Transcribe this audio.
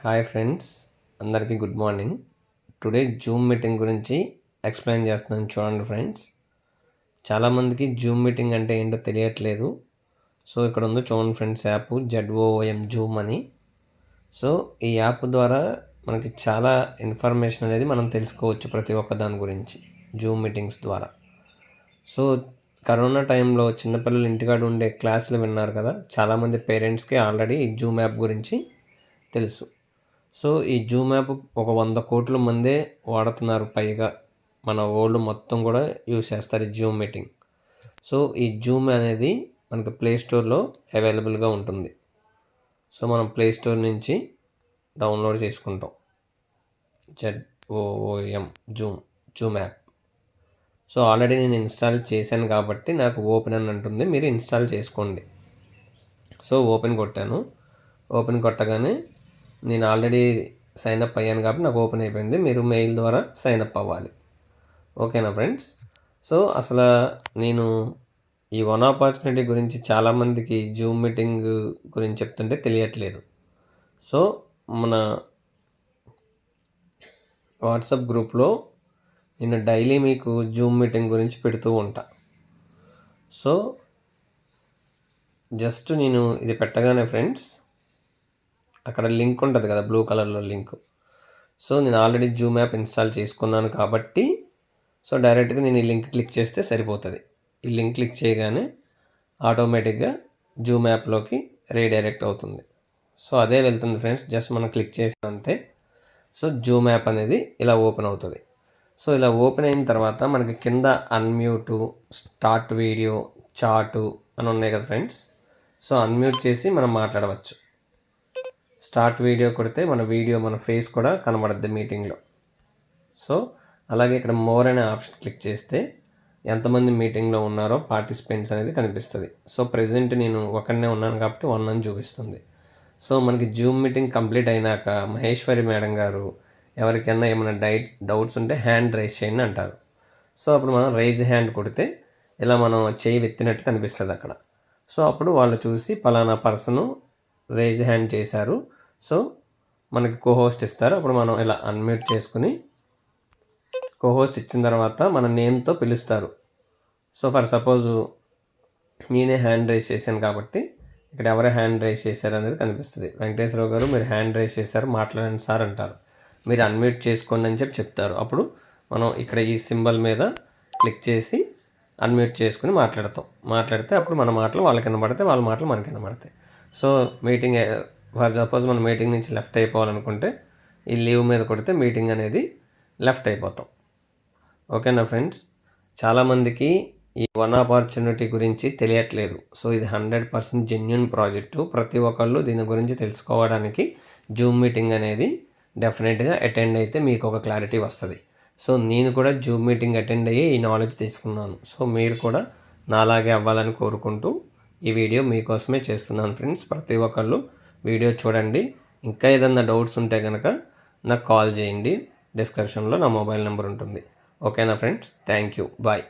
Hi friends, అందరికీ good morning. Today Zoom meeting గురించి explain చేస్తున్నాను చూడండి ఫ్రెండ్స్. చాలామందికి జూమ్ మీటింగ్ అంటే ఏంటో తెలియట్లేదు. సో ఇక్కడ ఉంది చూడండి ఫ్రెండ్స్, యాప్ ZOOM జూమ్ అని. సో ఈ యాప్ ద్వారా మనకి చాలా ఇన్ఫర్మేషన్ అనేది మనం తెలుసుకోవచ్చు ప్రతి ఒక్క దాని గురించి జూమ్ మీటింగ్స్ ద్వారా. సో కరోనా టైంలో చిన్నపిల్లలు ఇంటికాడ ఉండే క్లాసులు విన్నారు కదా, చాలామంది పేరెంట్స్కి ఆల్రెడీ ఈ జూమ్ యాప్ గురించి తెలుసు. సో ఈ జూమ్ యాప్ ఒక 100 కోట్ల మందే వాడుతున్నారు పైగా. మన వరల్డ్ మొత్తం కూడా యూజ్ చేస్తారు ఈ జూమ్ మీటింగ్. సో ఈ జూమ్ అనేది మనకి ప్లే స్టోర్లో అవైలబుల్గా ఉంటుంది. సో మనం ప్లే స్టోర్ నుంచి డౌన్లోడ్ చేసుకుంటాం ZOOM Zoom app. So already నేను ఇన్స్టాల్ చేశాను కాబట్టి నాకు ఓపెన్ అని ఉంటుంది, మీరు ఇన్స్టాల్ చేసుకోండి. సో ఓపెన్ కొట్టాను. ఓపెన్ కొట్టగానే నేను ఆల్రెడీ సైన్ అప్ అయ్యాను కాబట్టి నాకు ఓపెన్ అయిపోయింది. మీరు మెయిల్ ద్వారా సైన్ అప్ అవ్వాలి. ఓకేనా ఫ్రెండ్స్? సో అసలు నేను ఈ వన్ ఆపర్చునిటీ గురించి చాలామందికి జూమ్ మీటింగ్ గురించి చెప్తుంటే తెలియట్లేదు. సో మన వాట్సాప్ గ్రూప్లో నేను డైలీ మీకు జూమ్ మీటింగ్ గురించి పెడుతూ ఉంటా. సో జస్ట్ నేను ఇది పెట్టగానే ఫ్రెండ్స్, అక్కడ లింక్ ఉంటుంది కదా, బ్లూ కలర్లో లింక్. సో నేను ఆల్రెడీ జూమ్ యాప్ ఇన్స్టాల్ చేసుకున్నాను కాబట్టి సో డైరెక్ట్గా నేను ఈ లింక్ క్లిక్ చేస్తే సరిపోతుంది. ఈ లింక్ క్లిక్ చేయగానే ఆటోమేటిక్గా జూమ్ యాప్లోకి రీడైరెక్ట్ అవుతుంది. సో అదే వెళ్తుంది ఫ్రెండ్స్, జస్ట్ మనం క్లిక్ చేసిన అంతే. సో జూమ్ యాప్ అనేది ఇలా ఓపెన్ అవుతుంది. సో ఇలా ఓపెన్ అయిన తర్వాత మనకి కింద అన్మ్యూటు, స్టార్ట్ వీడియో, చాటు అని ఉన్నాయి కదా ఫ్రెండ్స్. సో అన్మ్యూట్ చేసి మనం మాట్లాడవచ్చు. స్టార్ట్ వీడియో కొడితే మన ఫేస్ కూడా కనబడుద్ది మీటింగ్లో. సో అలాగే ఇక్కడ మోర్ అనే ఆప్షన్ క్లిక్ చేస్తే ఎంతమంది మీటింగ్లో ఉన్నారో పార్టిసిపెంట్స్ అనేది కనిపిస్తుంది. సో ప్రజెంట్ నేను ఒకనే ఉన్నాను కాబట్టి 1 అని చూపిస్తుంది. సో మనకి జూమ్ మీటింగ్ కంప్లీట్ అయినాక మహేశ్వరి మేడం గారు ఎవరికైనా ఏమైనా డౌట్స్ ఉంటే హ్యాండ్ రైజ్ చేయండి అంటారు. సో అప్పుడు మనం రైజ్ హ్యాండ్ కొడితే ఇలా మనం చేయి ఎత్తినట్టు కనిపిస్తుంది అక్కడ. సో అప్పుడు వాళ్ళు చూసి పలానా పర్సను రైజ్ హ్యాండ్ చేశారు, సో మనకి కోహోస్ట్ ఇస్తారు. అప్పుడు మనం ఇలా అన్మ్యూట్ చేసుకుని కోహోస్ట్ ఇచ్చిన తర్వాత మన నేమ్తో పిలుస్తారు. సో ఫర్ సపోజు నేనే హ్యాండ్ రైజ్ చేశాను కాబట్టి ఇక్కడ ఎవరు హ్యాండ్ రైజ్ చేశారు అనేది కనిపిస్తుంది. వెంకటేశ్వరరావు గారు మీరు హ్యాండ్ రైజ్ చేశారు, మాట్లాడండి సార్ అంటారు. మీరు అన్మ్యూట్ చేసుకోండి అని చెప్తారు. అప్పుడు మనం ఇక్కడ ఈ సింబల్ మీద క్లిక్ చేసి అన్మ్యూట్ చేసుకుని మాట్లాడితే అప్పుడు మన మాటలు వాళ్ళకి వినబడతాయి, వాళ్ళ మాటలు మనకి వినబడతాయి. సో మీటింగ్ ఫర్ సపోజ్ మనం మీటింగ్ నుంచి లెఫ్ట్ అయిపోవాలనుకుంటే ఈ లీవ్ మీద కొడితే మీటింగ్ అనేది లెఫ్ట్ అయిపోతాం. ఓకేనా ఫ్రెండ్స్? చాలామందికి ఈ వన్ ఆపర్చునిటీ గురించి తెలియట్లేదు. సో ఇది 100% జెన్యూన్ ప్రాజెక్టు. ప్రతి ఒక్కళ్ళు దీని గురించి తెలుసుకోవడానికి జూమ్ మీటింగ్ అనేది డెఫినెట్గా అటెండ్ అయితే మీకు ఒక క్లారిటీ వస్తుంది. సో నేను కూడా జూమ్ మీటింగ్ అటెండ్ అయ్యి ఈ నాలెడ్జ్ తీసుకున్నాను. సో మీరు కూడా నాలాగే అవ్వాలని కోరుకుంటూ ఈ వీడియో మీకోసమే చేస్తున్నాను ఫ్రెండ్స్. ప్రతి ఒక్కళ్ళు వీడియో చూడండి. ఇంకా ఏదన్నా డౌట్స్ ఉంటే కనుక నాకు కాల్ చేయండి. డిస్క్రిప్షన్లో నా మొబైల్ నెంబర్ ఉంటుంది. ఓకేనా ఫ్రెండ్స్? Thank you, bye.